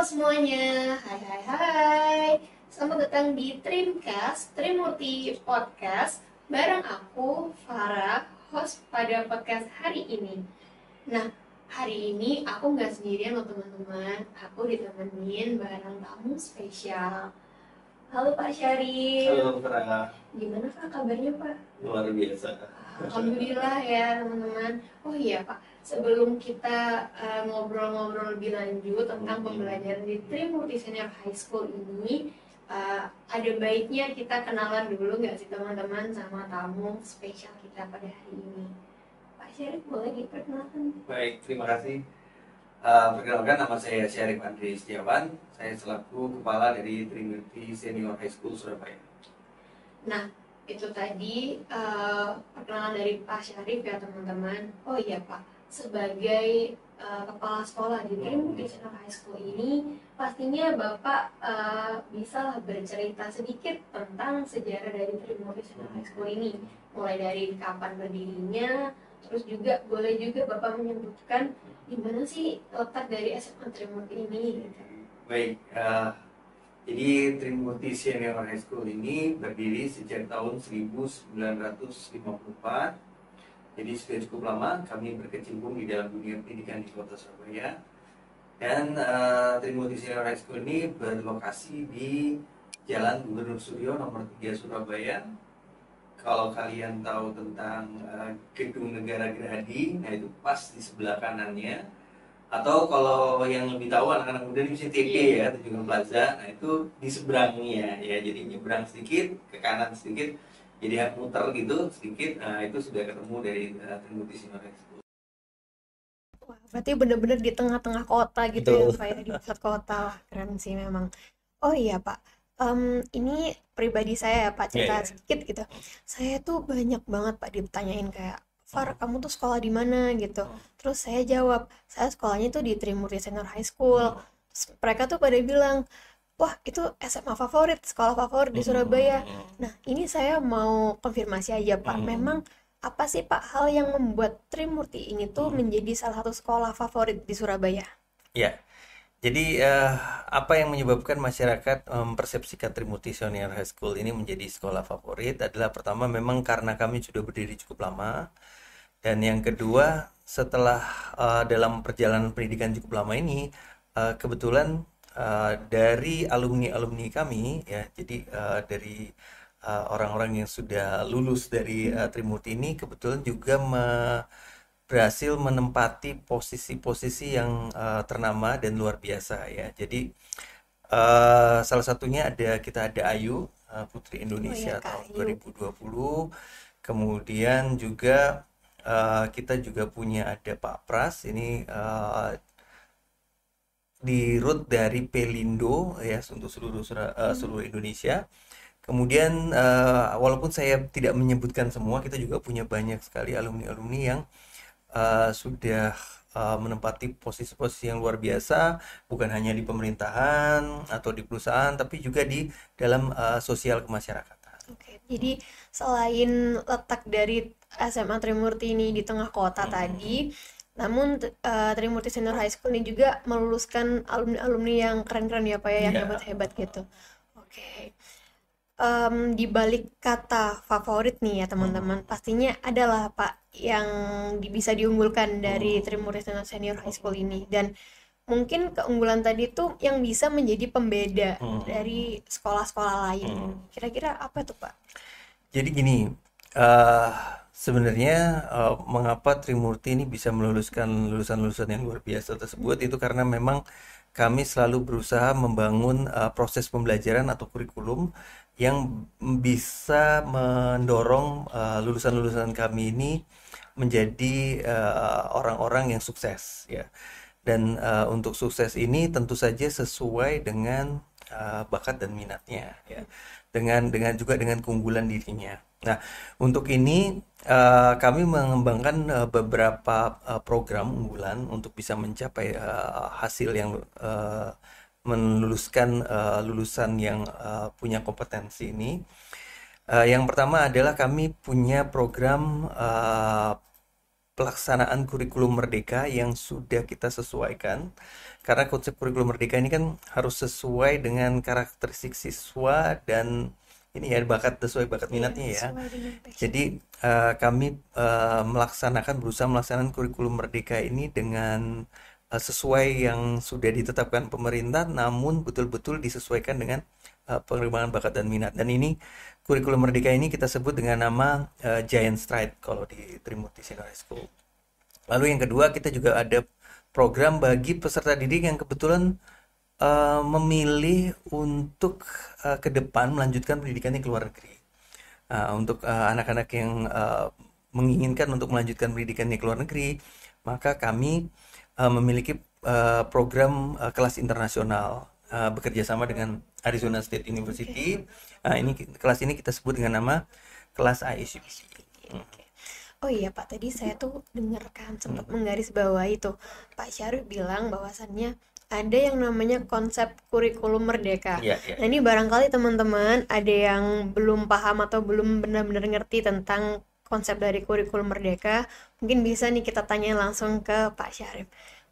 semuanya, hai. Selamat datang di Trimcast, Trimurti Podcast, bareng aku, Farah, host pada podcast hari ini. Nah, hari ini aku nggak sendirian loh teman-teman, aku ditemenin bareng tamu spesial. Halo Pak Syarif. Halo Farah, Gimana Kak kabarnya Pak? luar biasa. Alhamdulillah ya teman-teman. Oh iya Pak, sebelum kita ngobrol-ngobrol lebih lanjut tentang pembelajaran di Trimurti Senior High School ini, ada baiknya kita kenalan dulu nggak sih teman-teman sama tamu spesial kita pada hari ini. Pak Syarif boleh diperkenalkan? Baik, terima kasih. Perkenalkan, nama saya Syarif Andri Setiawan. Saya selaku kepala dari Trimurti Senior High School Surabaya. Nah, itu tadi perkenalan dari Pak Syarif ya teman-teman. Oh iya Pak, sebagai kepala sekolah di Trimurti Senior High School ini, pastinya Bapak bisa lah bercerita sedikit tentang sejarah dari Trimurti Senior High School ini, mulai dari kapan berdirinya, terus juga boleh juga Bapak menyebutkan di mana sih letak dari SMA Trimurti ini gitu. Baik, jadi Trimurti Senior High School ini berdiri sejak tahun 1954. Jadi sudah cukup lama kami berkecimpung di dalam dunia pendidikan di kota Surabaya. Dan Trimurti Senior High School ini berlokasi di Jalan Gubernur Suryo nomor 3 Surabaya. Kalau kalian tahu tentang Gedung Negara Gerahadi, nah itu pas di sebelah kanannya. Atau kalau yang lebih tahu anak-anak muda ini bisa TP ya, Tunjungan Plaza. Nah itu di seberangnya ya, jadi nyebrang sedikit ke kanan sedikit, jadi muter gitu sedikit. Nah itu sudah ketemu dari Trimurti Senior High School. Wah, berarti bener-bener di tengah-tengah kota gitu ya Betul. Pak ya, di pusat kota. Wah, keren sih memang. Oh iya Pak, ini pribadi saya ya Pak, Iya, cerita iya. sedikit gitu. Saya tuh banyak banget Pak ditanyain kayak, Far, kamu tuh sekolah di mana gitu. Terus saya jawab, saya sekolahnya tuh di Trimurti Senior High School. Terus mereka tuh pada bilang, wah itu SMA favorit, sekolah favorit di Surabaya. Nah ini saya mau konfirmasi aja Pak, memang apa sih Pak hal yang membuat Trimurti ini tuh menjadi salah satu sekolah favorit di Surabaya? Ya, jadi apa yang menyebabkan masyarakat mempersepsikan Trimurti Senior High School ini menjadi sekolah favorit adalah pertama memang karena kami sudah berdiri cukup lama, dan yang kedua setelah dalam perjalanan pendidikan cukup lama ini kebetulan dari alumni-alumni kami ya, jadi dari orang-orang yang sudah lulus dari Trimurti ini kebetulan juga berhasil menempati posisi-posisi yang ternama dan luar biasa ya. Jadi salah satunya kita ada Ayu, Putri Oh Indonesia ya Kak tahun Ayu. 2020. Kemudian juga kita juga punya ada Pak Pras, ini di root dari Pelindo ya untuk seluruh Indonesia. Kemudian walaupun saya tidak menyebutkan semua, kita juga punya banyak sekali alumni-alumni yang sudah menempati posisi-posisi yang luar biasa, bukan hanya di pemerintahan atau di perusahaan, tapi juga di dalam sosial kemasyarakatan. Oke, jadi selain letak dari SMA Trimurti ini di tengah kota tadi, namun Trimurti Senior High School ini juga meluluskan alumni-alumni yang keren-keren ya Pak ya, yang Iya. hebat-hebat gitu. Oke. Di balik kata favorit nih ya teman-teman, pastinya adalah Pak yang bisa diunggulkan dari Trimurti Senior High School ini, dan mungkin keunggulan tadi tuh yang bisa menjadi pembeda dari sekolah-sekolah lain. Kira-kira apa tuh Pak? Jadi gini, eh sebenarnya mengapa Trimurti ini bisa meluluskan lulusan-lulusan yang luar biasa tersebut itu karena memang kami selalu berusaha membangun proses pembelajaran atau kurikulum yang bisa mendorong lulusan-lulusan kami ini menjadi orang-orang yang sukses ya. Dan untuk sukses ini tentu saja sesuai dengan bakat dan minatnya ya. Dengan keunggulan dirinya. Nah, untuk ini kami mengembangkan beberapa program unggulan untuk bisa mencapai hasil yang meluluskan lulusan yang punya kompetensi ini. Yang pertama adalah kami punya program pelaksanaan kurikulum merdeka yang sudah kita sesuaikan. Karena konsep kurikulum merdeka ini kan harus sesuai dengan karakteristik siswa dan ini ya bakat sesuai bakat Iya, minatnya ya. sesuai dengan passion. Jadi kami berusaha melaksanakan kurikulum merdeka ini dengan sesuai yang sudah ditetapkan pemerintah, namun betul-betul disesuaikan dengan pengembangan bakat dan minat. Dan ini kurikulum merdeka ini kita sebut dengan nama Giant Stride kalau di Trimurti Senior High School. Lalu yang kedua, kita juga ada program bagi peserta didik yang kebetulan memilih untuk ke depan melanjutkan pendidikannya ke luar negeri. Untuk anak-anak yang menginginkan untuk melanjutkan pendidikannya ke luar negeri, maka kami memiliki program kelas internasional bekerja sama dengan Arizona State University. Kelas ini kita sebut dengan nama kelas IACPC. Oke. Oh iya Pak, tadi saya tuh dengarkan sempat menggarisbawahi itu Pak Syarif bilang bahwasannya ada yang namanya konsep kurikulum merdeka. Iya, iya. Nah ini barangkali teman-teman ada yang belum paham atau belum benar-benar ngerti tentang konsep dari kurikulum merdeka, mungkin bisa nih kita tanya langsung ke Pak Syarif.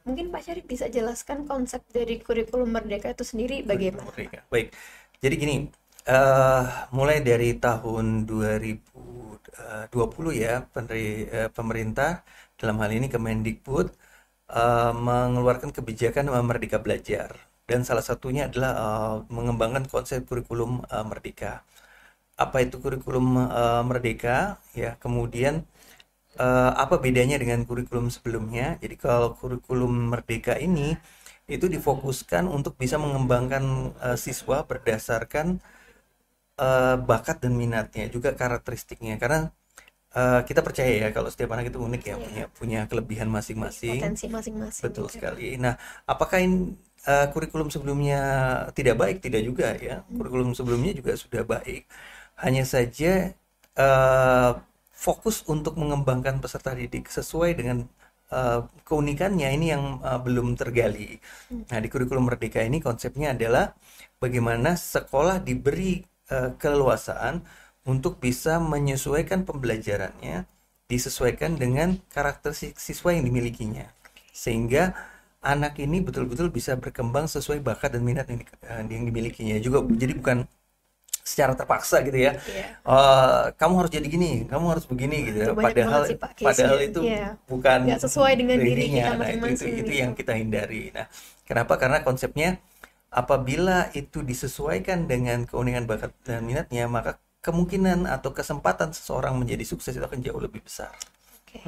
Mungkin Pak Syarif bisa jelaskan konsep dari kurikulum merdeka itu sendiri bagaimana? Merdeka. Baik. Jadi gini, mulai dari tahun 2020 ya, pemerintah dalam hal ini Kemendikbud mengeluarkan kebijakan Merdeka Belajar, dan salah satunya adalah mengembangkan konsep kurikulum merdeka. Apa itu kurikulum merdeka? Ya, kemudian apa bedanya dengan kurikulum sebelumnya? Jadi kalau kurikulum merdeka ini itu difokuskan untuk bisa mengembangkan siswa berdasarkan bakat dan minatnya, juga karakteristiknya. Karena kita percaya ya kalau setiap anak itu unik ya, punya kelebihan masing-masing. Potensi masing-masing. Betul sekali. Nah, apakah ini kurikulum sebelumnya tidak baik? Tidak juga ya. Kurikulum sebelumnya juga sudah baik. Hanya saja fokus untuk mengembangkan peserta didik sesuai dengan keunikannya ini yang belum tergali. Nah, di kurikulum merdeka ini konsepnya adalah bagaimana sekolah diberi keleluasaan untuk bisa menyesuaikan pembelajarannya, disesuaikan dengan karakteristik siswa yang dimilikinya, sehingga anak ini betul-betul bisa berkembang sesuai bakat dan minat yang dimilikinya juga. Jadi bukan secara terpaksa gitu ya. Kamu harus jadi gini, kamu harus begini gitu ya. Padahal itu bukan nggak sesuai dengan diri kita Nah, masing-masing itu gitu. yang kita hindari. Nah, kenapa? Karena konsepnya apabila itu disesuaikan dengan keunikan bakat dan minatnya, maka kemungkinan atau kesempatan seseorang menjadi sukses itu akan jauh lebih besar. Oke.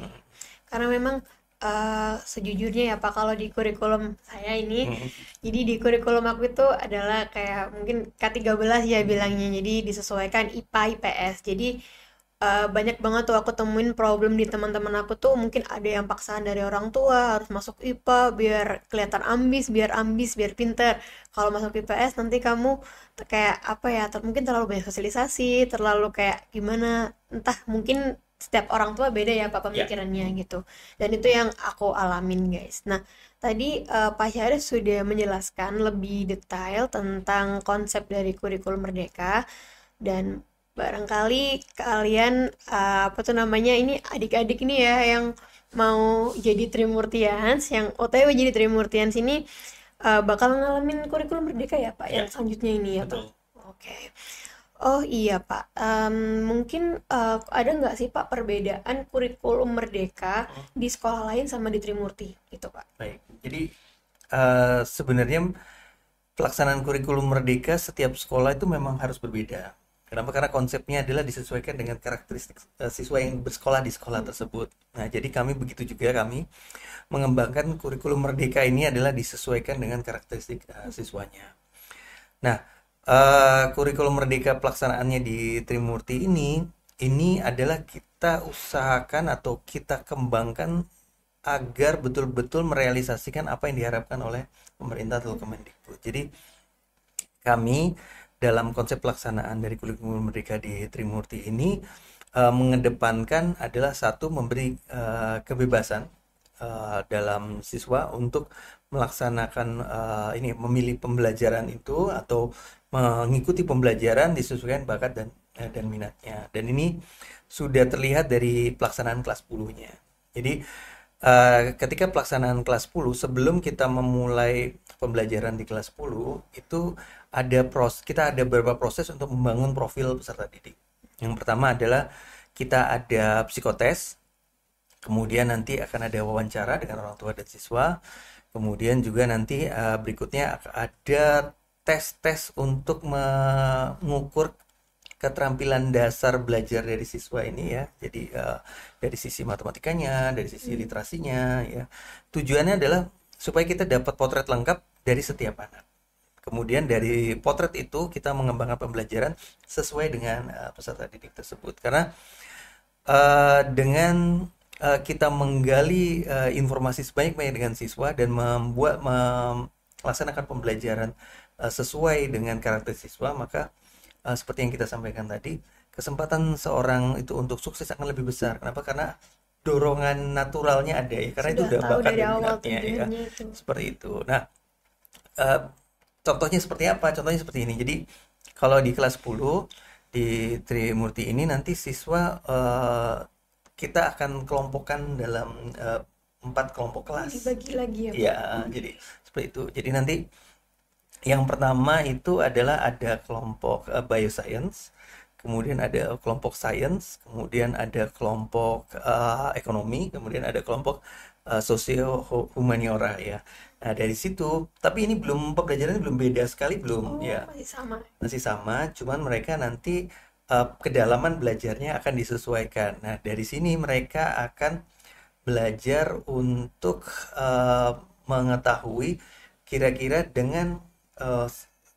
Karena memang sejujurnya ya Pak, kalau di kurikulum saya ini, jadi di kurikulum aku itu adalah kayak mungkin K13 ya bilangnya, jadi disesuaikan IPA IPS. Jadi banyak banget tuh aku temuin problem di teman-teman aku tuh, mungkin ada yang paksaan dari orang tua harus masuk IPA biar kelihatan ambis, biar pinter. Kalau masuk IPS nanti kamu kayak apa ya, mungkin terlalu banyak sosialisasi, terlalu kayak gimana, entah mungkin setiap orang tua beda ya Pak pemikirannya gitu. Dan itu yang aku alamin guys. Nah, tadi Pak Syarif sudah menjelaskan lebih detail tentang konsep dari kurikulum merdeka, dan barangkali kalian apa tuh namanya, ini adik-adik ini ya yang mau jadi Trimurtians, yang OTW jadi Trimurtians ini bakal ngalamin kurikulum merdeka ya Pak yang selanjutnya ini ya Pak. Oke. Oh iya Pak, mungkin ada nggak sih Pak perbedaan kurikulum merdeka di sekolah lain sama di Trimurti gitu Pak? Baik, jadi sebenarnya pelaksanaan kurikulum merdeka setiap sekolah itu memang harus berbeda. Kenapa? Karena konsepnya adalah disesuaikan dengan karakteristik siswa yang bersekolah di sekolah tersebut. Nah, jadi kami begitu juga, kami mengembangkan kurikulum merdeka ini adalah disesuaikan dengan karakteristik siswanya. Nah, kurikulum merdeka pelaksanaannya di Trimurti ini adalah kita usahakan atau kita kembangkan agar betul-betul merealisasikan apa yang diharapkan oleh pemerintah atau Kemendikbud. Jadi kami dalam konsep pelaksanaan dari kurikulum merdeka di Trimurti ini mengedepankan adalah satu, memberi kebebasan dalam siswa untuk melaksanakan memilih pembelajaran itu atau mengikuti pembelajaran disesuaikan bakat dan minatnya. Dan ini sudah terlihat dari pelaksanaan kelas 10-nya. Jadi ketika pelaksanaan kelas 10, sebelum kita memulai pembelajaran di kelas 10, itu kita ada beberapa proses untuk membangun profil peserta didik. Yang pertama adalah kita ada psikotes, kemudian nanti akan ada wawancara dengan orang tua dan siswa, kemudian juga nanti berikutnya ada tes-tes untuk mengukur keterampilan dasar belajar dari siswa ini ya. Jadi dari sisi matematikanya, dari sisi literasinya ya. Tujuannya adalah supaya kita dapat potret lengkap dari setiap anak. Kemudian dari potret itu kita mengembangkan pembelajaran sesuai dengan peserta didik tersebut. Karena dengan kita menggali informasi sebanyak-banyak dengan siswa dan melaksanakan pembelajaran sesuai dengan karakter siswa, maka seperti yang kita sampaikan tadi, kesempatan seorang itu untuk sukses akan lebih besar. Kenapa? Karena dorongan naturalnya ada ya, karena itu Sudah udah tahu bakat dari dan awal minatnya ya. tujuannya itu. Seperti itu. Nah, contohnya seperti apa? Contohnya seperti ini. Jadi kalau di kelas 10 di Trimurti ini nanti siswa kita akan kelompokkan dalam 4 kelompok kelas. Dibagi lagi ya, Pak? Ya, jadi seperti itu. Jadi nanti yang pertama itu adalah ada kelompok bioscience, kemudian ada kelompok science, kemudian ada kelompok ekonomi, kemudian ada kelompok sosio humaniora ya. Nah, dari situ, tapi ini pembelajarannya belum beda sekali belum Oh, ya. masih sama. Masih sama, cuman mereka nanti kedalaman belajarnya akan disesuaikan. Nah, dari sini mereka akan belajar untuk mengetahui kira-kira dengan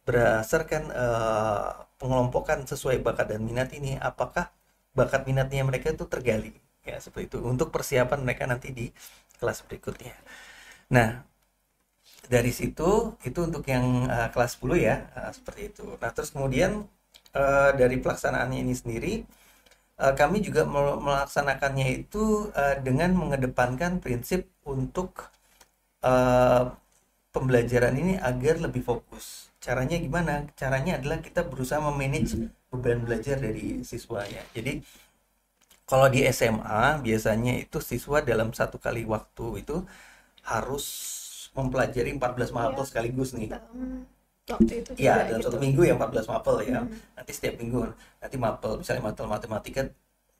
berdasarkan pengelompokan sesuai bakat dan minat ini, apakah bakat minatnya mereka itu tergali ya, seperti itu untuk persiapan mereka nanti di kelas berikutnya. Nah, dari situ itu untuk yang kelas 10 ya, seperti itu. Nah, terus kemudian dari pelaksanaannya ini sendiri kami juga melaksanakannya itu dengan mengedepankan prinsip untuk pembelajaran ini agar lebih fokus. Caranya gimana? Caranya adalah kita berusaha memanage beban belajar dari siswa ya. Jadi kalau di SMA biasanya itu siswa dalam satu kali waktu itu harus mempelajari 14 mapel Iya. sekaligus nih. Waktu itu juga Ya, dalam gitu. satu minggu ya 14 mapel ya. Nanti setiap minggu nanti mapel, misalnya mapel matematika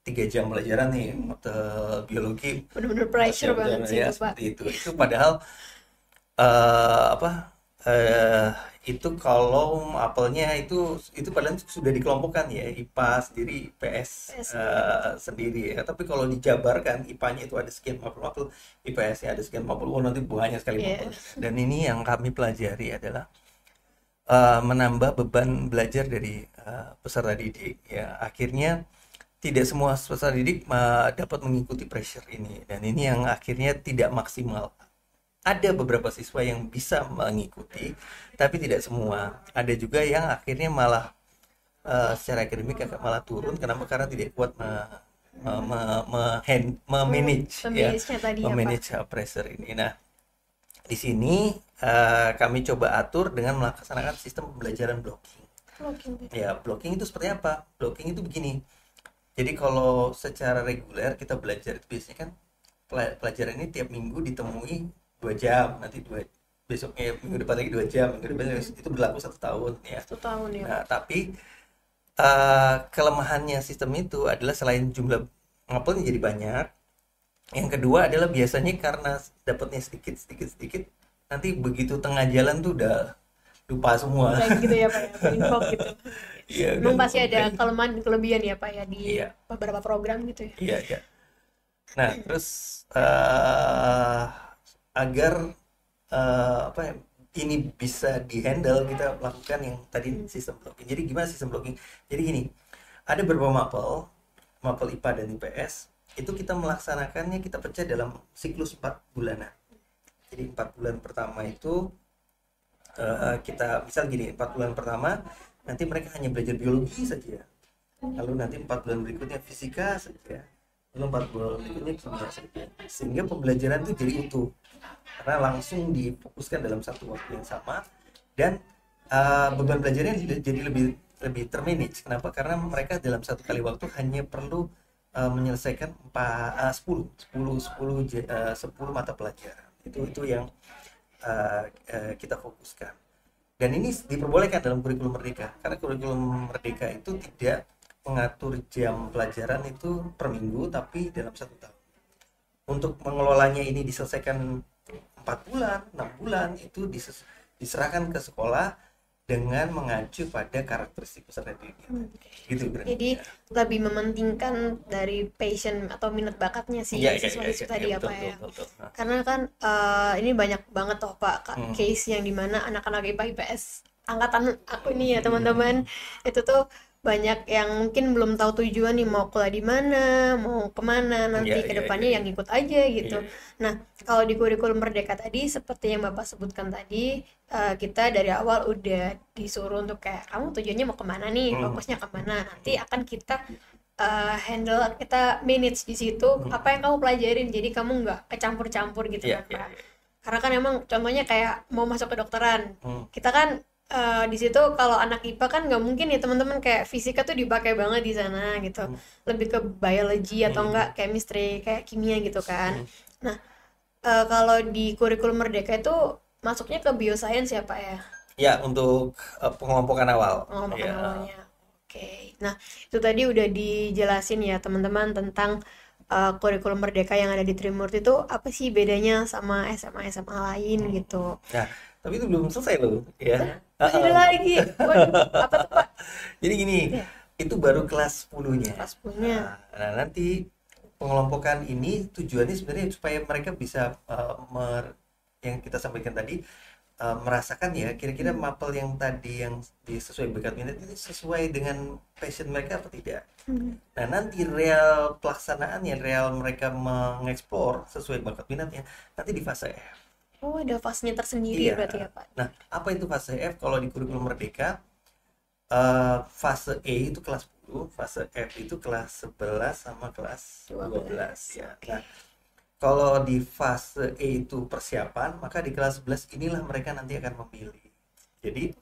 3 jam pelajaran nih, mapel biologi Bener-bener 4 pressure jam banget pelajaran sih ya, itu, Pak. seperti itu. Itu padahal apa itu kalau apelnya itu padahal sudah dikelompokkan ya, IPA sendiri, PS PS sendiri. sendiri ya. Tapi kalau dijabarkan IPA-nya itu ada sekian mapel, IPS-nya ada sekian mapel, nanti banyak sekali Iya. mapel. Dan ini yang kami pelajari adalah menambah beban belajar dari peserta didik ya. Akhirnya tidak semua peserta didik dapat mengikuti pressure ini, dan ini yang akhirnya tidak maksimal. Ada beberapa siswa yang bisa mengikuti, tapi tidak semua. Ada juga yang akhirnya malah secara akademik malah turun. Kenapa? Karena tidak kuat memanage ya, Pemanage-nya tadi ya, Pak. memanage pressure ini. Nah, di sini kami coba atur dengan melaksanakan sistem pembelajaran blocking. Blocking. Ya, blocking itu seperti apa? Blocking itu begini. Jadi kalau secara reguler kita belajar itu biasanya kan pelajaran ini tiap minggu ditemui 2 jam, nanti besoknya minggu depan lagi 2 jam, minggu depan itu berlaku 1 tahun ya. 1 tahun ya, Nah, Pak. tapi kelemahannya sistem itu adalah selain jumlah mapelnya jadi banyak, yang kedua adalah biasanya karena dapatnya sedikit, nanti begitu tengah jalan tuh udah lupa semua. Kayak gitu ya, Pak ya, info gitu. Iya, udah Memang pasti lupa ada brain. kelemahan dan kelebihan ya, Pak ya, di Iya. beberapa program gitu ya. Iya, iya. Nah, terus agar apa ya, ini bisa dihandle, kita lakukan yang tadi sistem blocking. Jadi gimana sistem blocking? Jadi gini, ada beberapa mapel IPA dan IPS, itu kita melaksanakannya, kita pecah dalam siklus 4 bulanan. Jadi 4 bulan pertama itu kita misal gini, 4 bulan pertama nanti mereka hanya belajar biologi saja. Lalu nanti 4 bulan berikutnya fisika saja. Lalu 4 bulan berikutnya kimia saja. Sehingga pembelajaran itu jadi utuh. Karena langsung difokuskan dalam satu waktu yang sama, dan beban belajarnya jadi lebih termanage. Kenapa? Karena mereka dalam satu kali waktu hanya perlu menyelesaikan 10 mata pelajaran. Itu yang kita fokuskan. Dan ini diperbolehkan dalam kurikulum Merdeka, karena kurikulum Merdeka itu tidak mengatur jam pelajaran itu per minggu, tapi dalam 1 tahun. Untuk mengelolanya ini diselesaikan 4 bulan, 6 bulan, itu diserahkan ke sekolah dengan mengacu pada karakteristik peserta didiknya. Gitu berarti. Jadi lebih mementingkan dari passion atau minat bakatnya sih sesuai itu tadi betul, ya. betul. Karena kan ini banyak banget toh Pak case yang dimana anak-anak IPA IPS angkatan aku ini ya teman-teman, itu tuh banyak yang mungkin belum tahu tujuan nih mau kuliah di mana, mau kemana nanti ke depannya yang ikut aja gitu. Nah, kalau di kurikulum Merdeka tadi seperti yang Bapak sebutkan tadi, kita dari awal udah disuruh untuk kayak kamu tujuannya mau kemana nih, fokusnya kemana, nanti akan kita handle, kita manage di situ apa yang kamu pelajarin, jadi kamu nggak kecampur-campur gitu kan Pak. Karena kan emang contohnya kayak mau masuk ke dokteran, kita kan di situ kalau anak IPA kan nggak mungkin ya teman-teman kayak fisika tuh dipakai banget di sana gitu, lebih ke biologi atau enggak chemistry kayak kimia gitu kan. Nah, kalau di kurikulum Merdeka itu masuknya ke bioscience ya Pak ya? Ya, untuk pengelompokan awal. Pengelompokan awalnya. Oke. Nah, itu tadi udah dijelasin ya teman-teman tentang kurikulum Merdeka yang ada di Trimurti itu apa sih bedanya sama SMA-SMA lain gitu. Nah, tapi itu belum selesai loh, ya. Masih ada lagi. Waduh, apa tuh Pak? Jadi gini, itu baru kelas 10-nya. Kelas 10-nya. Nah, nanti pengelompokan ini tujuannya sebenarnya supaya mereka bisa yang kita sampaikan tadi, merasakan ya kira-kira mapel yang tadi yang sesuai bakat minat ini sesuai dengan passion mereka apa tidak. Nah, nanti real pelaksanaannya, real mereka mengeksplor sesuai bakat minatnya nanti di fase F. Oh, ada fasenya tersendiri berarti ya Pak. Nah, apa itu fase F? Kalau di kurikulum Merdeka, fase E itu kelas 10, fase F itu kelas 11 sama kelas 12 ya. Nah, kalau di fase E itu persiapan, maka di kelas 11 inilah mereka nanti akan memilih. Jadi,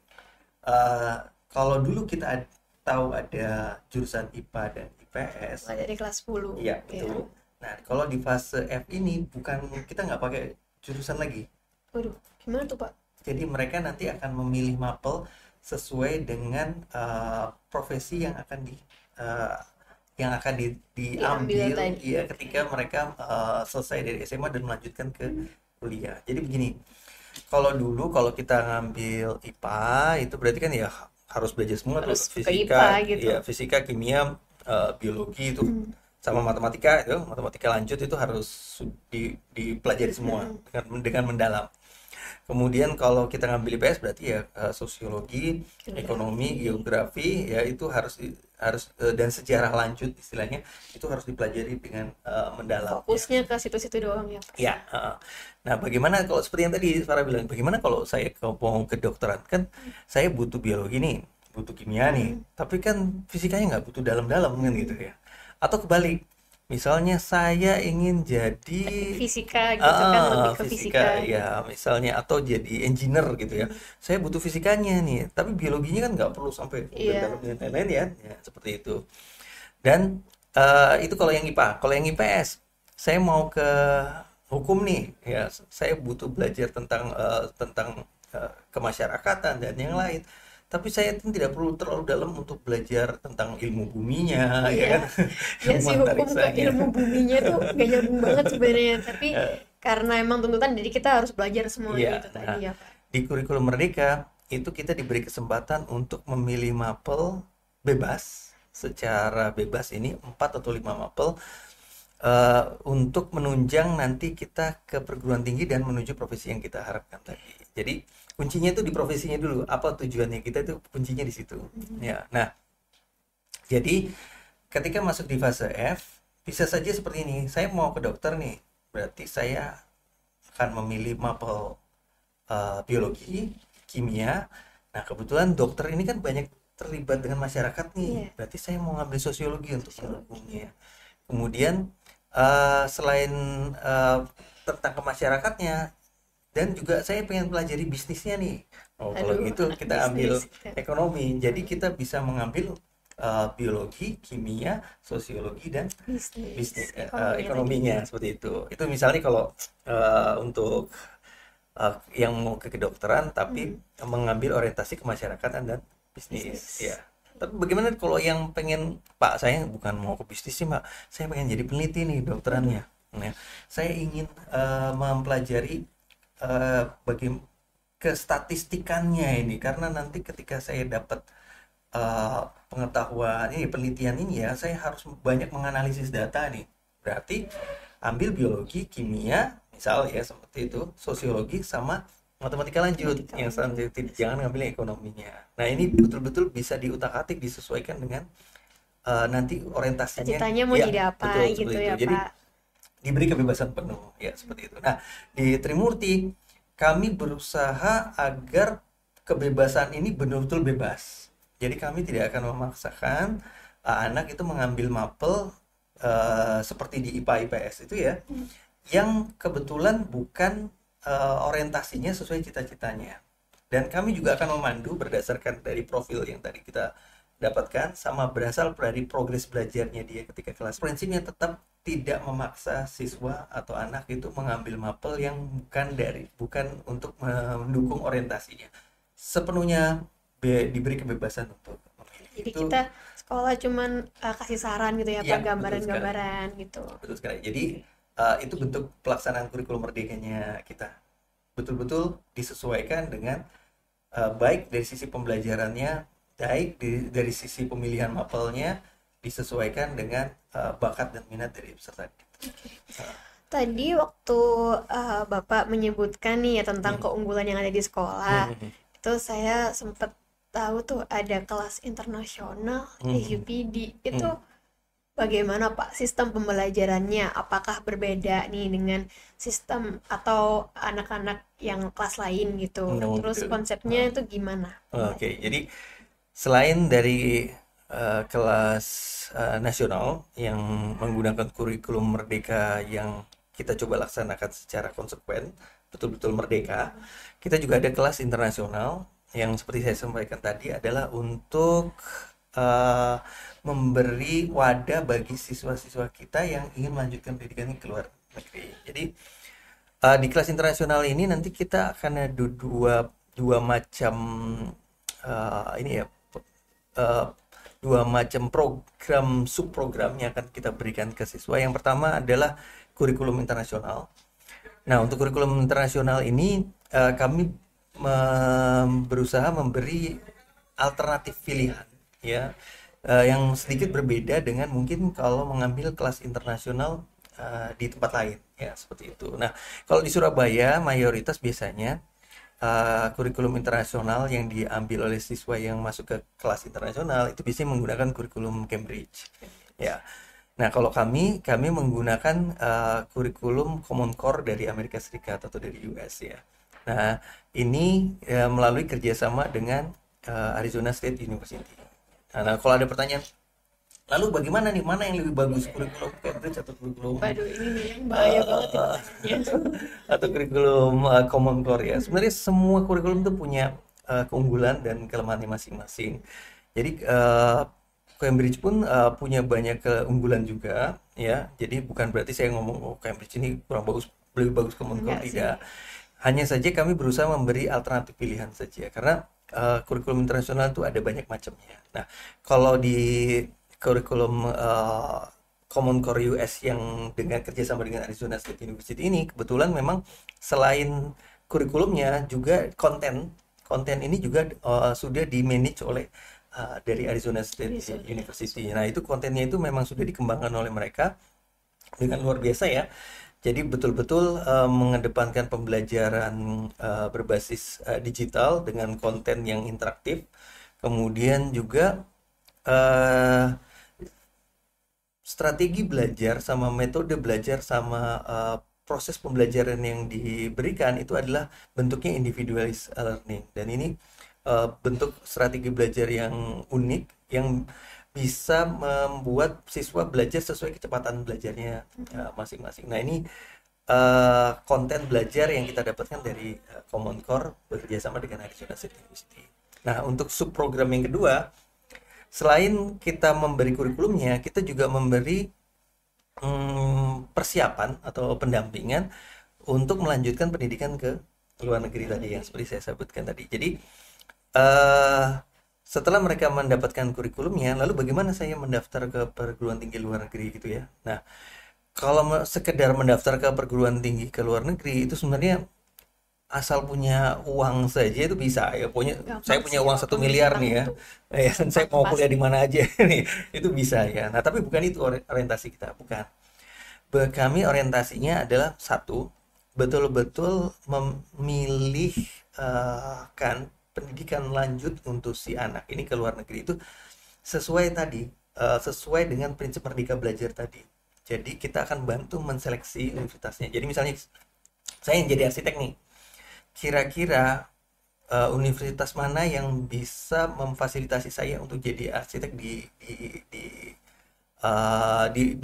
kalau dulu kita tahu ada jurusan IPA dan IPS. Dari kelas 10. Iya, betul. Nah, kalau di fase F ini kita nggak pakai jurusan lagi. Waduh, gimana tuh Pak? Jadi mereka nanti akan memilih mapel sesuai dengan profesi yang akan diambil ya ketika mereka selesai dari SMA dan melanjutkan ke kuliah. Jadi begini, kalau kita ngambil IPA itu berarti kan ya harus belajar semua, harus fisika, gitu. Ya, fisika, kimia, biologi itu sama matematika lanjut itu harus dipelajari semua dengan mendalam. Kemudian kalau kita ngambil IPS berarti ya sosiologi, ekonomi, geografi ya itu harus dan sejarah lanjut istilahnya itu harus dipelajari dengan mendalam. Fokusnya ke situ-situ doang ya Pak. Ya. Nah, bagaimana kalau seperti yang tadi Farah bilang, bagaimana kalau saya mau kedokteran, kan saya butuh biologi nih, butuh kimia nih, tapi kan fisikanya nggak butuh dalam-dalam kan gitu ya. Atau kebalik, misalnya saya ingin jadi fisika gitu kan, lebih ke fisika ya misalnya, atau jadi engineer gitu ya, saya butuh fisikanya nih tapi biologinya kan nggak perlu sampai dalam dan lain-lain ya seperti itu. Dan itu kalau yang IPA. Kalau yang IPS, saya mau ke hukum nih ya, saya butuh belajar tentang kemasyarakatan dan yang lain, tapi saya tidak perlu terlalu dalam untuk belajar tentang ilmu buminya, ya kan? Ya sih, hukum ke ilmu buminya tuh gak nyambung banget sebenarnya, tapi karena emang tuntutan jadi kita harus belajar semua gitu tadi ya Pak. Di kurikulum Merdeka itu kita diberi kesempatan untuk memilih mapel bebas, secara bebas ini 4 atau 5 mapel untuk menunjang nanti kita ke perguruan tinggi dan menuju profesi yang kita harapkan tadi. Jadi kuncinya itu di profesinya dulu, apa tujuannya kita, itu kuncinya di situ. Ya, nah, jadi ketika masuk di fase F bisa saja seperti ini. Saya mau ke dokter nih, berarti saya akan memilih mapel biologi, kimia. Nah, kebetulan dokter ini kan banyak terlibat dengan masyarakat nih, berarti saya mau ngambil sosiologi untuk mendukungnya. Kemudian selain tentang kemasyarakatnya, dan juga saya pengen pelajari bisnisnya nih. Kalau gitu kita ambil ekonomi. Jadi kita bisa mengambil biologi, kimia, sosiologi, dan bisnis ekonominya ekonominya seperti itu. Itu misalnya kalau untuk yang mau ke kedokteran tapi mengambil orientasi kemasyarakatan dan bisnis. Ya. Tapi bagaimana kalau yang pengen, Pak, saya bukan mau ke bisnis sih, Pak. Saya pengen jadi peneliti nih dokterannya. Nah, saya ingin mempelajari bagi kestatistikannya ini, karena nanti ketika saya dapat pengetahuan ini, penelitian ini ya, saya harus banyak menganalisis data nih. Berarti ambil biologi, kimia, misal ya seperti itu, sosiologi sama matematika lanjut yang saintifik, jangan ngambil yang ekonominya. Nah, ini betul-betul bisa diutak-atik, disesuaikan dengan nanti orientasinya. Cita-citanya mau Ya, jadi apa betul, gitu seperti ya itu. Jadi Pak. diberi kebebasan penuh, ya seperti itu. Nah, di Trimurti kami berusaha agar kebebasan ini benar-betul bebas. Jadi kami tidak akan memaksakan anak itu mengambil mapel seperti di IPA IPS itu ya, yang kebetulan bukan orientasinya sesuai cita-citanya. Dan kami juga akan memandu berdasarkan dari profil yang tadi kita dapatkan, sama berasal dari progres belajarnya dia ketika kelas. Prinsipnya tetap tidak memaksa siswa atau anak itu mengambil mapel yang bukan untuk mendukung orientasinya. Sepenuhnya diberi kebebasan untuk memilih. Jadi Itu kita sekolah cuman kasih saran gitu ya ya, Pak, gambaran-gambaran gitu. betul sekali. Jadi itu bentuk pelaksanaan kurikulum merdekanya kita. Betul-betul disesuaikan dengan baik dari sisi pembelajarannya, baik dari sisi pemilihan mapelnya, disesuaikan dengan bakat dan minat dari peserta. Tadi waktu Bapak menyebutkan nih ya tentang keunggulan yang ada di sekolah, itu saya sempat tahu tuh ada kelas internasional UPD. Itu bagaimana Pak sistem pembelajarannya? Apakah berbeda nih dengan sistem atau anak-anak yang kelas lain gitu? Terus konsepnya itu gimana? Oke, jadi selain dari kelas nasional yang menggunakan kurikulum merdeka yang kita coba laksanakan secara konsekuen, betul-betul merdeka, kita juga ada kelas internasional yang seperti saya sampaikan tadi adalah untuk memberi wadah bagi siswa-siswa kita yang ingin melanjutkan pendidikannya ke luar negeri. Jadi di kelas internasional ini nanti kita akan ada dua macam ini ya, dua macam program subprogram yang akan kita berikan ke siswa. Yang pertama adalah kurikulum internasional. Nah, untuk kurikulum internasional ini kami berusaha memberi alternatif pilihan ya, yang sedikit berbeda dengan mungkin kalau mengambil kelas internasional di tempat lain ya, seperti itu. Nah, kalau di Surabaya mayoritas biasanya kurikulum internasional yang diambil oleh siswa yang masuk ke kelas internasional itu biasanya menggunakan kurikulum Cambridge ya. Nah, kalau kami menggunakan kurikulum Common Core dari Amerika Serikat atau dari US ya. Nah, ini melalui kerjasama dengan Arizona State University. Nah, kalau ada pertanyaan, lalu bagaimana nih, mana yang lebih bagus, kurikulum Cambridge atau kurikulum Waduh, ini nih yang bahaya banget ya. atau kurikulum Common Core ya. Sebenarnya semua kurikulum itu punya keunggulan dan kelemahannya masing-masing. Jadi Cambridge pun punya banyak keunggulan juga ya. Jadi bukan berarti saya ngomong Cambridge ini kurang bagus, lebih bagus Common Core, tidak. Hanya saja kami berusaha memberi alternatif pilihan saja, karena kurikulum internasional itu ada banyak macamnya. Nah, kalau di kurikulum Common Core US yang dengan kerjasama dengan Arizona State University ini, kebetulan memang selain kurikulumnya juga konten ini juga sudah di manage oleh dari Arizona State University. Nah, itu kontennya itu memang sudah dikembangkan oleh mereka dengan luar biasa ya. Jadi betul-betul mengedepankan pembelajaran berbasis digital dengan konten yang interaktif. Kemudian juga strategi belajar sama metode belajar sama proses pembelajaran yang diberikan itu adalah bentuknya individualized learning. Dan ini bentuk strategi belajar yang unik yang bisa membuat siswa belajar sesuai kecepatan belajarnya masing-masing. Nah, ini konten belajar yang kita dapatkan dari Common Core bekerjasama dengan Arizona State University. Nah, untuk subprogram yang kedua, selain kita memberi kurikulumnya, kita juga memberi persiapan atau pendampingan untuk melanjutkan pendidikan ke luar negeri tadi yang seperti saya sebutkan tadi. Jadi eh setelah mereka mendapatkan kurikulumnya, lalu bagaimana saya mendaftar ke perguruan tinggi luar negeri gitu ya. Nah, kalau sekedar mendaftar ke perguruan tinggi ke luar negeri itu sebenarnya asal punya uang saja itu bisa ya. Saya punya uang 1 miliar nih ya. Ya, saya mau kuliah di mana aja nih, itu bisa ya. Nah, tapi bukan itu orientasi kita, bukan. Kami orientasinya adalah satu, betul-betul memilih kan pendidikan lanjut untuk si anak ini ke luar negeri itu sesuai tadi, sesuai dengan prinsip Merdeka Belajar tadi. Jadi kita akan bantu menseleksi universitasnya. Jadi misalnya saya yang jadi arsitek nih, kira-kira universitas mana yang bisa memfasilitasi saya untuk jadi arsitek di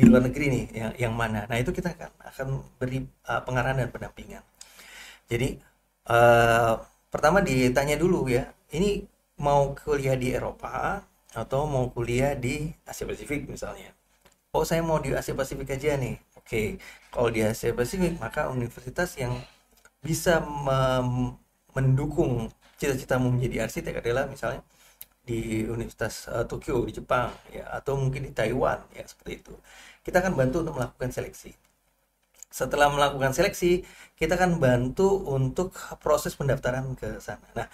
luar negeri nih, yang mana? Nah itu kita akan beri pengarahan dan pendampingan. Jadi pertama ditanya dulu ya, ini mau kuliah di Eropa atau mau kuliah di Asia Pasifik misalnya. Oh saya mau di Asia Pasifik aja nih. Oke, kalau di Asia Pasifik maka universitas yang bisa mendukung cita-citamu menjadi arsitek adalah misalnya di Universitas Tokyo di Jepang ya, atau mungkin di Taiwan ya, seperti itu. Kita akan bantu untuk melakukan seleksi. Setelah melakukan seleksi, kita akan bantu untuk proses pendaftaran ke sana. Nah,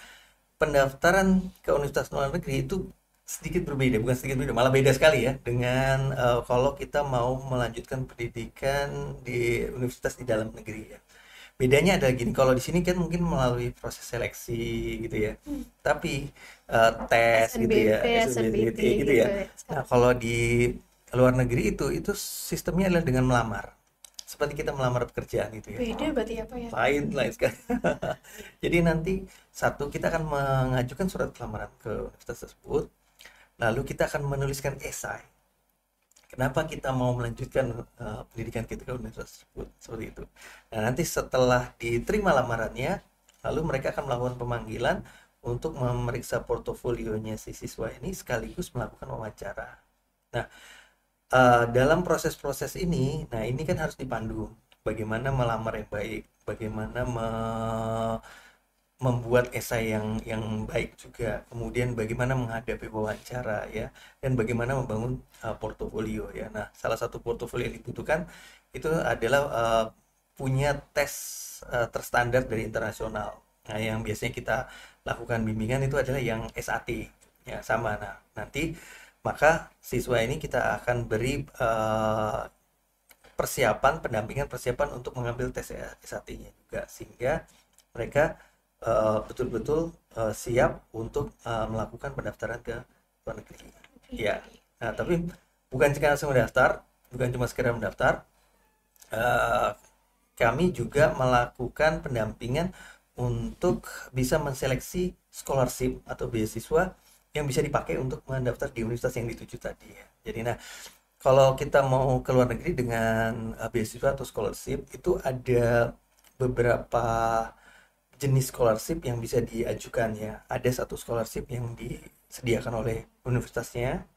pendaftaran ke universitas luar negeri itu sedikit berbeda, bukan sedikit berbeda, malah beda sekali ya dengan kalau kita mau melanjutkan pendidikan di universitas di dalam negeri ya. Bedanya adalah gini, kalau di sini kan mungkin melalui proses seleksi gitu ya, tapi tes gitu ya, SNBT gitu ya. Nah, kalau di luar negeri itu sistemnya adalah dengan melamar, seperti kita melamar pekerjaan gitu ya. Beda berarti apa ya? Lain sekali. Jadi nanti satu, kita akan mengajukan surat lamaran ke universitas tersebut, lalu kita akan menuliskan esai. Kenapa kita mau melanjutkan pendidikan kita ke universitas tersebut, seperti itu. Nah, nanti setelah diterima lamarannya, lalu mereka akan melakukan pemanggilan untuk memeriksa portofolionya si siswa ini sekaligus melakukan wawancara. Nah, dalam proses-proses ini, nah ini kan harus dipandu. Bagaimana melamar yang baik, bagaimana membuat esai yang baik juga, kemudian bagaimana menghadapi wawancara ya, dan bagaimana membangun portofolio ya. Nah, salah satu portofolio yang dibutuhkan itu adalah punya tes terstandar dari internasional. Nah, yang biasanya kita lakukan bimbingan itu adalah yang SAT ya, sama. Nah, nanti maka siswa ini kita akan beri pendampingan persiapan untuk mengambil tes SAT-nya juga, sehingga mereka betul-betul siap untuk melakukan pendaftaran ke luar negeri. Ya, nah tapi bukan cuma langsung mendaftar, bukan cuma sekedar mendaftar. Kami juga melakukan pendampingan untuk bisa menseleksi scholarship atau beasiswa yang bisa dipakai untuk mendaftar di universitas yang dituju tadi ya. Jadi nah, kalau kita mau ke luar negeri dengan beasiswa atau scholarship, itu ada beberapa jenis scholarship yang bisa diajukan ya. Ada satu scholarship yang disediakan oleh universitasnya.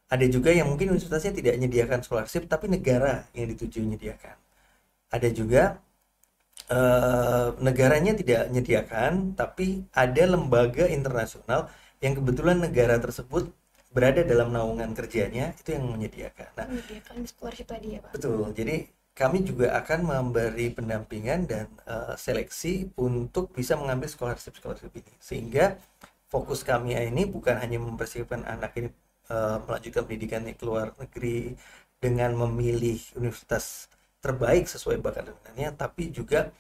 Ada juga yang mungkin universitasnya tidak menyediakan scholarship, tapi negara yang dituju menyediakan. Ada juga negaranya tidak menyediakan, tapi ada lembaga internasional yang kebetulan negara tersebut berada dalam naungan kerjanya, itu yang menyediakan. Nah, menyediakan scholarship tadi ya Pak. betul. Jadi kami juga akan memberi pendampingan dan seleksi untuk bisa mengambil scholarship ini, sehingga fokus kami ini bukan hanya mempersiapkan anak ini melanjutkan pendidikannya ke luar negeri dengan memilih universitas terbaik sesuai bakat dan minatnya, tapi juga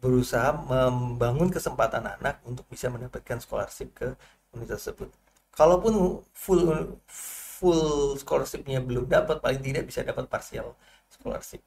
berusaha membangun kesempatan anak untuk bisa mendapatkan scholarship ke universitas tersebut. Kalaupun full scholarshipnya belum dapat, paling tidak bisa dapat partial scholarship.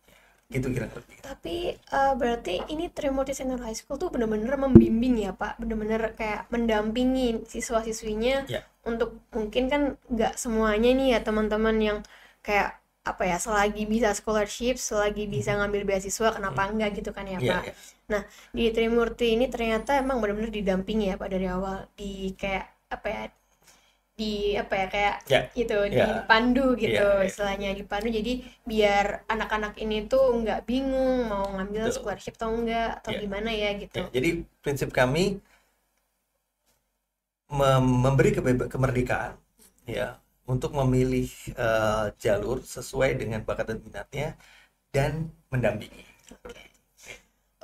Gitu kira-kira. Tapi berarti ini Trimurti Senior High School tuh benar-benar membimbing ya Pak, benar-benar kayak mendampingi siswa-siswinya Ya. Untuk mungkin kan nggak semuanya nih ya teman-teman yang kayak apa ya, selagi bisa scholarship, selagi bisa ngambil beasiswa, kenapa enggak gitu kan ya Ya, Pak. ya. Nah di Trimurti ini ternyata emang benar-benar didampingi ya Pak dari awal, di kayak apa ya, apa ya, kayak Ya, gitu, ya, dipandu gitu ya, ya, istilahnya, dipandu, jadi biar anak-anak ini tuh nggak bingung mau ngambil betul. scholarship atau enggak atau Ya, gimana ya gitu. ya. Jadi prinsip kami memberi kemerdekaan ya untuk memilih jalur sesuai dengan bakat dan minatnya dan mendampingi. Oke.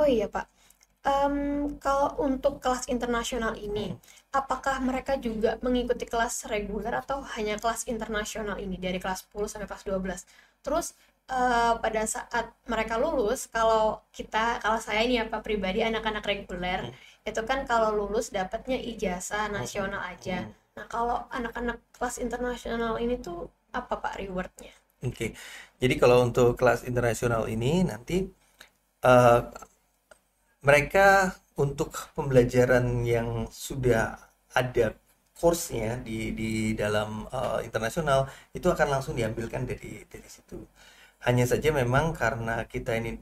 Oh iya Pak, kalau untuk kelas internasional ini, Hmm. apakah mereka juga mengikuti kelas reguler atau hanya kelas internasional ini dari kelas 10 sampai kelas 12? Terus pada saat mereka lulus, kalau saya ini apa pribadi anak-anak reguler, Hmm. itu kan kalau lulus dapatnya ijazah Hmm. nasional aja. Hmm. Nah, kalau anak-anak kelas internasional ini tuh apa Pak rewardnya? Oke, jadi kalau untuk kelas internasional ini nanti eh, mereka untuk pembelajaran yang sudah ada course-nya di dalam internasional itu akan langsung diambilkan dari situ. Hanya saja memang karena kita ini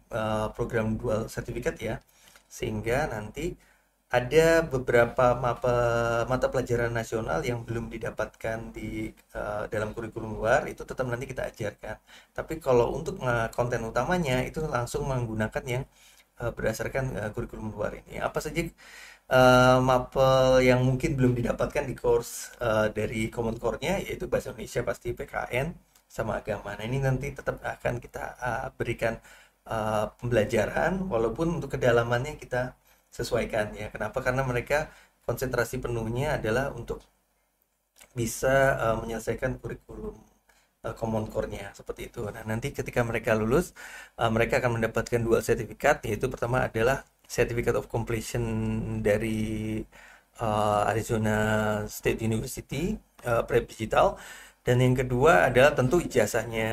program dual certificate ya, sehingga nanti ada beberapa mata pelajaran nasional yang belum didapatkan di dalam kurikulum luar itu tetap nanti kita ajarkan. Tapi kalau untuk konten utamanya itu langsung menggunakan yang berdasarkan kurikulum luar ini. Apa saja mapel yang mungkin belum didapatkan di course dari Common Core-nya yaitu bahasa Indonesia pasti PKN sama agama. Nah, ini nanti tetap akan kita berikan pembelajaran walaupun untuk kedalamannya kita sesuaikan ya. Kenapa? Karena mereka konsentrasi penuhnya adalah untuk bisa menyelesaikan kurikulum Common Core-nya seperti itu. Nah, nanti ketika mereka lulus, mereka akan mendapatkan dual sertifikat, yaitu pertama adalah Certificate of Completion dari Arizona State University, Prep Digital, dan yang kedua adalah tentu ijazahnya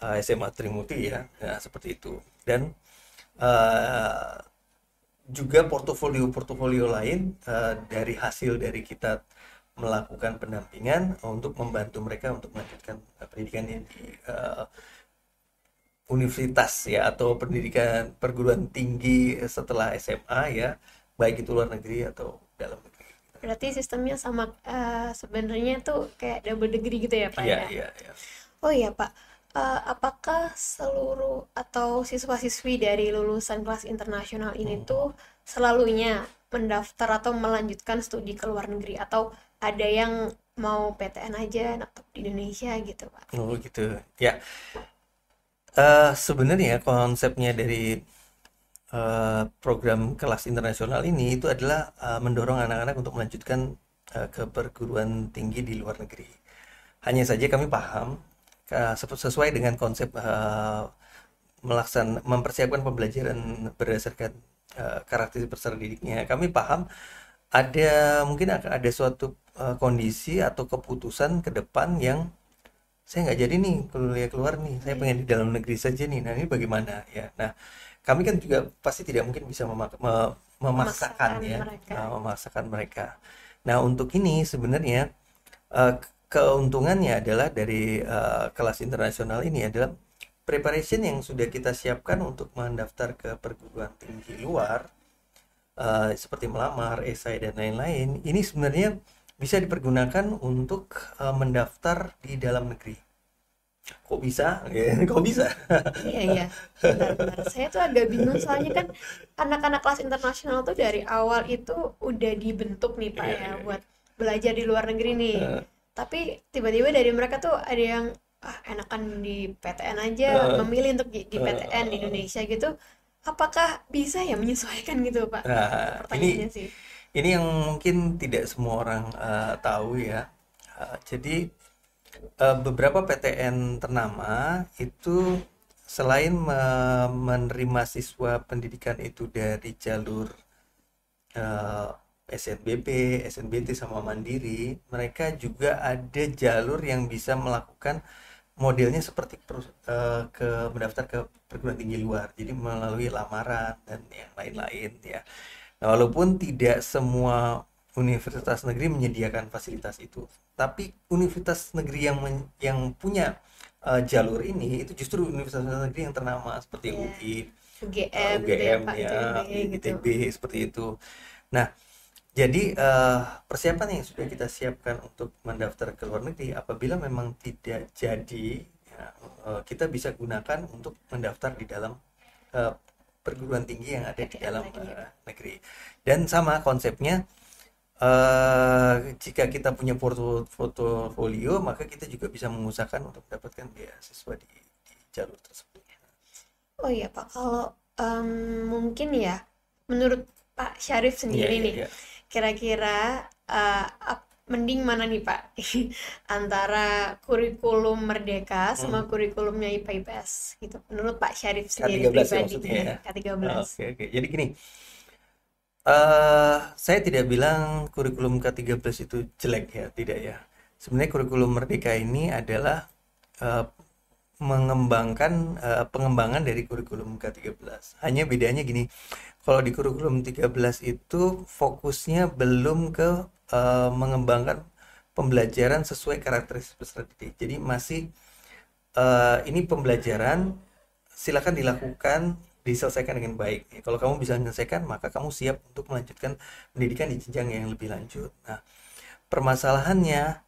SMA Trimurti ya, nah, seperti itu. Dan uh, juga portofolio-portofolio lain dari hasil dari kita melakukan pendampingan untuk membantu mereka untuk melanjutkan pendidikannya di universitas ya atau pendidikan perguruan tinggi setelah SMA ya, baik itu luar negeri atau dalam negeri. Berarti sistemnya sama, sebenarnya tuh kayak double degree gitu ya Pak Iya, ya? iya, iya. Oh iya Pak, apakah seluruh atau siswa-siswi dari lulusan kelas internasional ini Hmm. tuh selalunya mendaftar atau melanjutkan studi ke luar negeri atau ada yang mau PTN aja atau di Indonesia gitu Pak? Oh gitu. Ya, sebenarnya konsepnya dari program kelas internasional ini itu adalah mendorong anak-anak untuk melanjutkan ke perguruan tinggi di luar negeri. Hanya saja kami paham sesuai dengan konsep mempersiapkan pembelajaran berdasarkan karakteristik peserta didiknya. Kami paham ada mungkin akan ada suatu kondisi atau keputusan ke depan yang saya nggak jadi nih kuliah keluar nih, saya pengen di dalam negeri saja nih. Nah, ini bagaimana ya? Nah, kami kan juga pasti tidak mungkin bisa memaksakan Memaksakan ya, mereka. memaksakan mereka. Nah, untuk ini sebenarnya keuntungannya adalah dari kelas internasional ini adalah preparation yang sudah kita siapkan untuk mendaftar ke perguruan tinggi luar seperti melamar, esai dan lain-lain. Ini sebenarnya bisa dipergunakan untuk mendaftar di dalam negeri. Kok bisa? Ya, kok bisa? Iya iya, bentar-bentar. Saya tuh agak bingung soalnya kan anak-anak kelas internasional tuh dari awal itu udah dibentuk nih Pak Iya, ya iya, iya. buat belajar di luar negeri nih. Tapi tiba-tiba dari mereka tuh ada yang enakan di PTN aja, Eh, memilih untuk di PTN di eh, Indonesia gitu. Apakah bisa ya menyesuaikan gitu Pak? Itu Nah, pertanyaannya sih. ini yang mungkin tidak semua orang tahu ya. Jadi beberapa PTN ternama itu selain menerima siswa pendidikan itu dari jalur eh, SNBP, SNBT sama Mandiri, mereka juga ada jalur yang bisa melakukan modelnya seperti ke mendaftar ke perguruan tinggi luar. Jadi melalui lamaran dan yang lain-lain ya. Nah, walaupun tidak semua universitas negeri menyediakan fasilitas itu, tapi universitas negeri yang punya jalur ini itu justru universitas negeri yang ternama seperti Ya, UI, UGM gitu ya UGM Pak, ya, ITB gitu. ITB seperti itu. Nah, Jadi persiapan yang sudah kita siapkan untuk mendaftar ke luar negeri, apabila memang tidak jadi, ya, kita bisa gunakan untuk mendaftar di dalam eh, perguruan tinggi yang ada di dalam negeri. Dan sama konsepnya, jika kita punya portofolio, maka kita juga bisa mengusahakan untuk mendapatkan beasiswa di jalur tersebut. Oh iya Pak, kalau mungkin ya, menurut Pak Syarif Iya, sendiri iya, nih, iya. kira-kira mending mana nih Pak? Antara kurikulum Merdeka sama kurikulumnya IPA IPS gitu. Menurut Pak Syarif sendiri K13 ya pribadi, maksudnya ya. K13. Oke. Jadi gini, saya tidak bilang kurikulum K13 itu jelek ya, tidak ya. Sebenarnya kurikulum Merdeka ini adalah mengembangkan pengembangan dari kurikulum K13. Hanya bedanya gini, kalau di kurikulum 13 itu fokusnya belum ke mengembangkan pembelajaran sesuai karakteristik peserta didik. Jadi masih ini pembelajaran silakan dilakukan, diselesaikan dengan baik. Kalau kamu bisa menyelesaikan, maka kamu siap untuk melanjutkan pendidikan di jenjang yang lebih lanjut. Nah, permasalahannya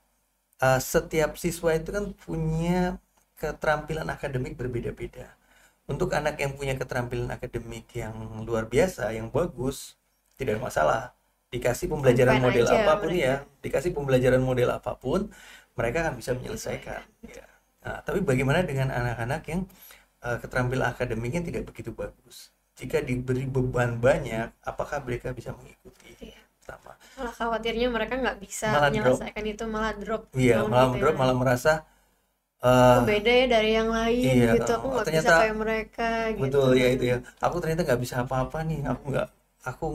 setiap siswa itu kan punya keterampilan akademik berbeda-beda. Untuk anak yang punya keterampilan akademik yang luar biasa, yang bagus, tidak ada masalah. Dikasih pembelajaran Fine model aja apapun mereka. ya, dikasih pembelajaran model apapun, mereka akan bisa menyelesaikan. Ya. Nah, tapi bagaimana dengan anak-anak yang keterampilan akademiknya tidak begitu bagus? Jika diberi beban banyak, apakah mereka bisa mengikuti? Iya. Pertama. Malah khawatirnya mereka nggak bisa Malah drop. menyelesaikan itu, malah drop Iya, down malah gitu drop, ya. malah merasa Aku beda ya dari yang lain iya, gitu, aku nggak bisa ternyata kayak mereka gitu. betul ya itu ya. Aku ternyata nggak bisa apa-apa nih. Aku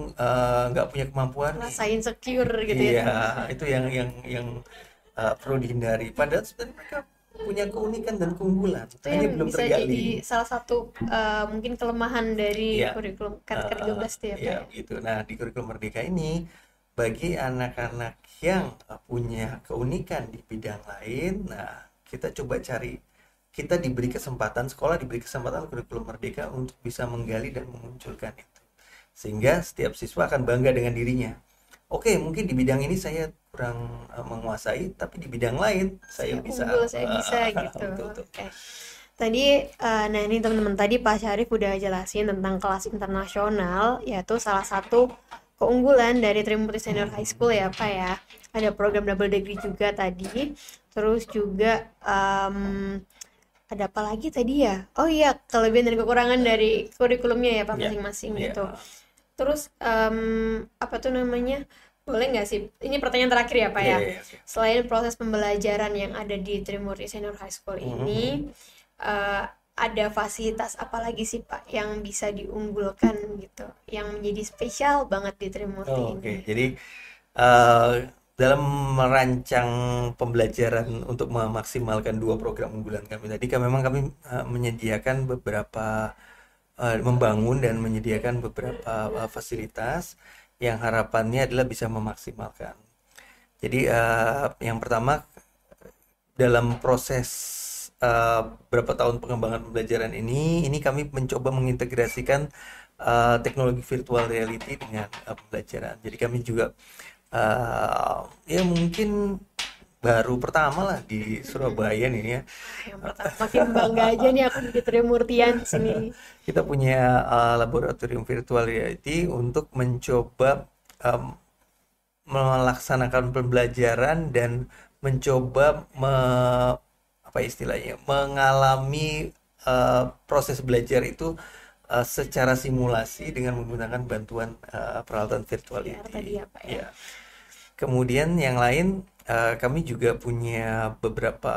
nggak punya kemampuan nih. Rasa insecure gitu ya. Iya, itu yang perlu dihindari. Padahal sebenarnya mereka punya keunikan dan keunggulan, Itu hanya yang belum bisa jadi tergali. salah satu mungkin kelemahan dari Iya, kurikulum K13 itu ya Pak ya ya. gitu. Nah, di kurikulum Merdeka ini bagi anak-anak yang punya keunikan di bidang lain, nah kita coba cari, kita diberi kesempatan, sekolah diberi kesempatan kurikulum Merdeka untuk bisa menggali dan memunculkan itu, sehingga setiap siswa akan bangga dengan dirinya. Oke, mungkin di bidang ini saya kurang menguasai, tapi di bidang lain saya bisa. Unggul, saya bisa gitu. Betul. Oke. Tadi, nah ini teman-teman, tadi Pak Syarif udah jelasin tentang kelas internasional, yaitu salah satu keunggulan dari Trimurti Senior High School ya Pak ya. Ada program double degree juga tadi. Terus juga ada apa lagi tadi ya? Oh iya, kelebihan dan kekurangan dari kurikulumnya ya Pak Ya, masing-masing ya. gitu. Terus apa tuh namanya? Boleh nggak sih? Ini pertanyaan terakhir ya Pak ya. Iya. Selain proses pembelajaran yang ada di Trimurti Senior High School ini, ada fasilitas apa lagi sih Pak yang bisa diunggulkan gitu, yang menjadi spesial banget di Trimurti ini? Oke, jadi dalam merancang pembelajaran untuk memaksimalkan dua program unggulan kami tadi, memang kami menyediakan beberapa, membangun dan menyediakan beberapa fasilitas yang harapannya adalah bisa memaksimalkan. Jadi yang pertama, dalam proses berapa tahun pengembangan pembelajaran ini kami mencoba mengintegrasikan teknologi virtual reality dengan pembelajaran. Jadi kami juga ya mungkin baru pertama lah di Surabaya nih ya. Yang pertama, makin bangga aja nih aku di Trimurtian sini. Kita punya laboratorium virtual reality untuk mencoba melaksanakan pembelajaran dan mencoba apa istilahnya, mengalami proses belajar itu secara simulasi dengan menggunakan bantuan peralatan virtual VR itu. tadi ya Pak ya. Ya. Kemudian yang lain, kami juga punya beberapa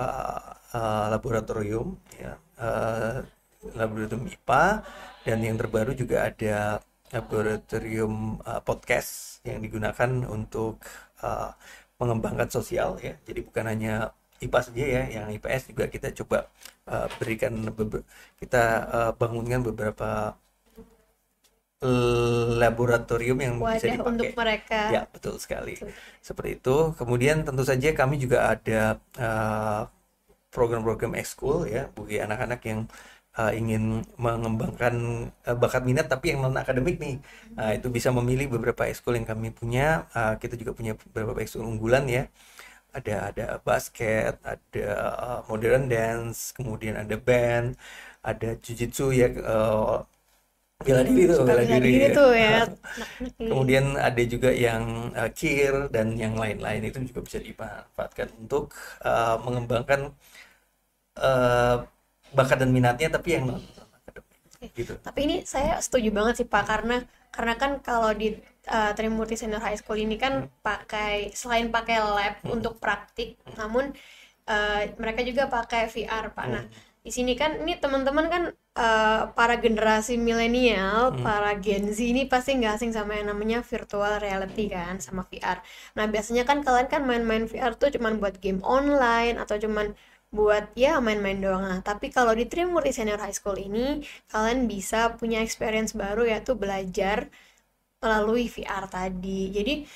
laboratorium, ya, laboratorium IPA, dan yang terbaru juga ada laboratorium podcast yang digunakan untuk mengembangkan sosial ya. Jadi bukan hanya IPA saja ya, yang IPS juga kita coba berikan, kita bangunkan beberapa laboratorium yang bisa Wadah dipakai. untuk mereka. Ya, betul sekali. Seperti itu. Kemudian tentu saja kami juga ada program-program ekskul ya bagi anak-anak yang ingin mengembangkan bakat minat tapi yang non akademik nih, itu bisa memilih beberapa ekskul yang kami punya. Kita juga punya beberapa ekskul unggulan ya. Ada basket, ada modern dance, kemudian ada band, ada jujitsu ya, bela diri tuh, Suka bela bela diri diri ya. tuh ya anak-anak ini. Kemudian ada juga yang kir dan yang lain-lain, itu juga bisa dimanfaatkan untuk mengembangkan eh, bakat dan minatnya tapi yang non akademik gitu. Tapi ini saya setuju banget sih Pak, karena kan kalau di Trimurti Senior High School ini kan selain pakai lab untuk praktik, namun mereka juga pakai VR Pak. Nah, di sini kan ini teman-teman kan para generasi milenial, para Gen Z ini pasti nggak asing sama yang namanya virtual reality kan, sama VR. Nah, biasanya kan kalian kan main-main VR tuh cuman buat game online atau cuman buat ya main-main doang. Nah, tapi kalau di Trimurti Senior High School ini kalian bisa punya experience baru, yaitu belajar melalui VR tadi. Jadi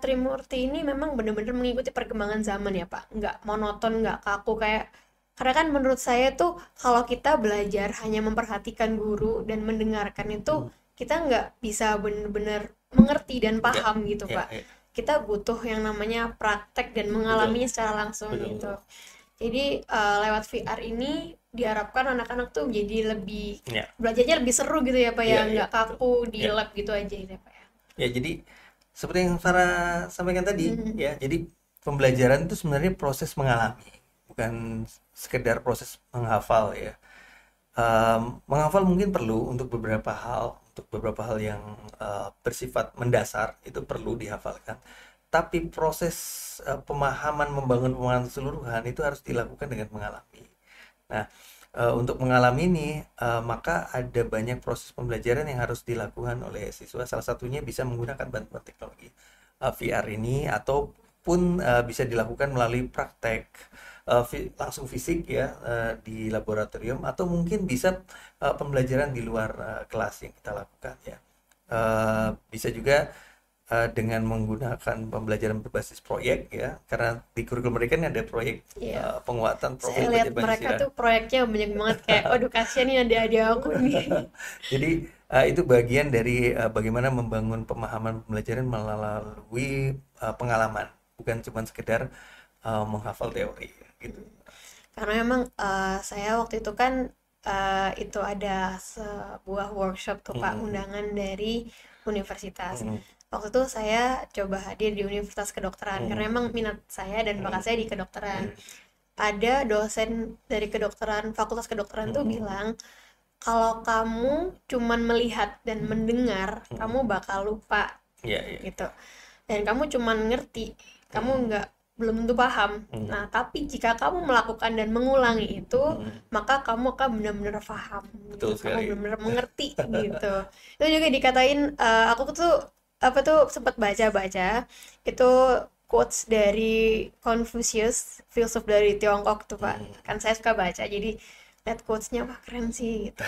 Trimurti ini memang benar-benar mengikuti perkembangan zaman ya Pak. Nggak monoton, nggak kaku kayak, karena kan menurut saya tuh kalau kita belajar hanya memperhatikan guru dan mendengarkan itu, kita nggak bisa benar-benar mengerti dan paham gitu Ya, Pak. ya. Kita butuh yang namanya praktek dan mengalaminya secara langsung Betul. gitu. Jadi lewat VR ini diharapkan anak-anak tuh jadi lebih Ya. belajarnya lebih seru gitu ya Pak ya, Iya, iya, nggak kaku di Ya. lab gitu aja gitu ya Pak ya. Ya, jadi seperti yang Farah sampaikan tadi ya, jadi pembelajaran itu sebenarnya proses mengalami, bukan sekedar proses menghafal ya. Menghafal mungkin perlu untuk beberapa hal yang bersifat mendasar, itu perlu dihafalkan. Tapi proses membangun pemahaman keseluruhan itu harus dilakukan dengan mengalami. Nah, untuk mengalami ini, maka ada banyak proses pembelajaran yang harus dilakukan oleh siswa. Salah satunya bisa menggunakan bantuan teknologi VR ini, ataupun bisa dilakukan melalui praktek langsung fisik ya, di laboratorium, atau mungkin bisa pembelajaran di luar kelas yang kita lakukan ya. Bisa juga dengan menggunakan pembelajaran berbasis proyek ya, karena di kurikulum mereka ini ada proyek Iya. penguatan Saya profil lihat belajar mereka Pancasila. tuh proyeknya banyak banget kayak, waduh kasihan nih adik-adik aku nih. Jadi itu bagian dari bagaimana membangun pemahaman pembelajaran melalui pengalaman, bukan cuma sekedar menghafal teori gitu. Karena memang saya waktu itu kan itu ada sebuah workshop tuh Pak, undangan dari universitas. Waktu itu saya coba hadir di Universitas Kedokteran karena emang minat saya dan bakat saya di kedokteran. Ada dosen dari kedokteran, Fakultas Kedokteran tuh bilang, kalau kamu cuman melihat dan mendengar, kamu bakal lupa Iya, iya. gitu. Dan kamu cuman ngerti, kamu belum tentu paham. Nah, tapi jika kamu melakukan dan mengulangi itu, maka kamu akan benar-benar paham. Betul Kamu sekali. benar-benar mengerti gitu. Itu juga dikatain, aku tuh sempat baca-baca itu quotes dari Confucius, filsuf dari Tiongkok tuh Pak. Kan saya suka baca, jadi lihat quotes-nya, wah keren sih gitu.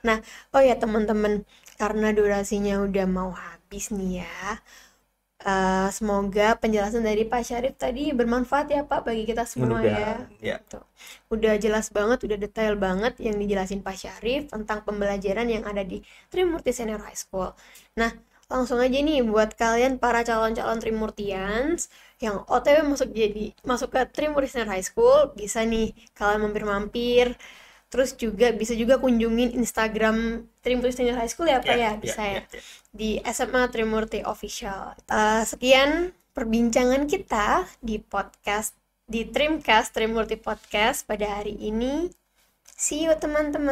Nah, oh ya teman-teman, karena durasinya udah mau habis nih ya. Semoga penjelasan dari Pak Syarif tadi bermanfaat ya Pak bagi kita semua ya. Mudah-mudahan ya. Tuh. Udah jelas banget, udah detail banget yang dijelasin Pak Syarif tentang pembelajaran yang ada di Trimurti Senior High School. Nah, langsung aja nih buat kalian para calon-calon Trimurtians yang OTW masuk ke Trimurti Senior High School, bisa nih kalian mampir-mampir. Terus juga bisa juga kunjungin Instagram Trimurti Senior High School ya Pak ya, bisa ya. Di SMA Trimurti Official. Sekian perbincangan kita di podcast, di Trimcast Trimurti Podcast pada hari ini. See you teman-teman.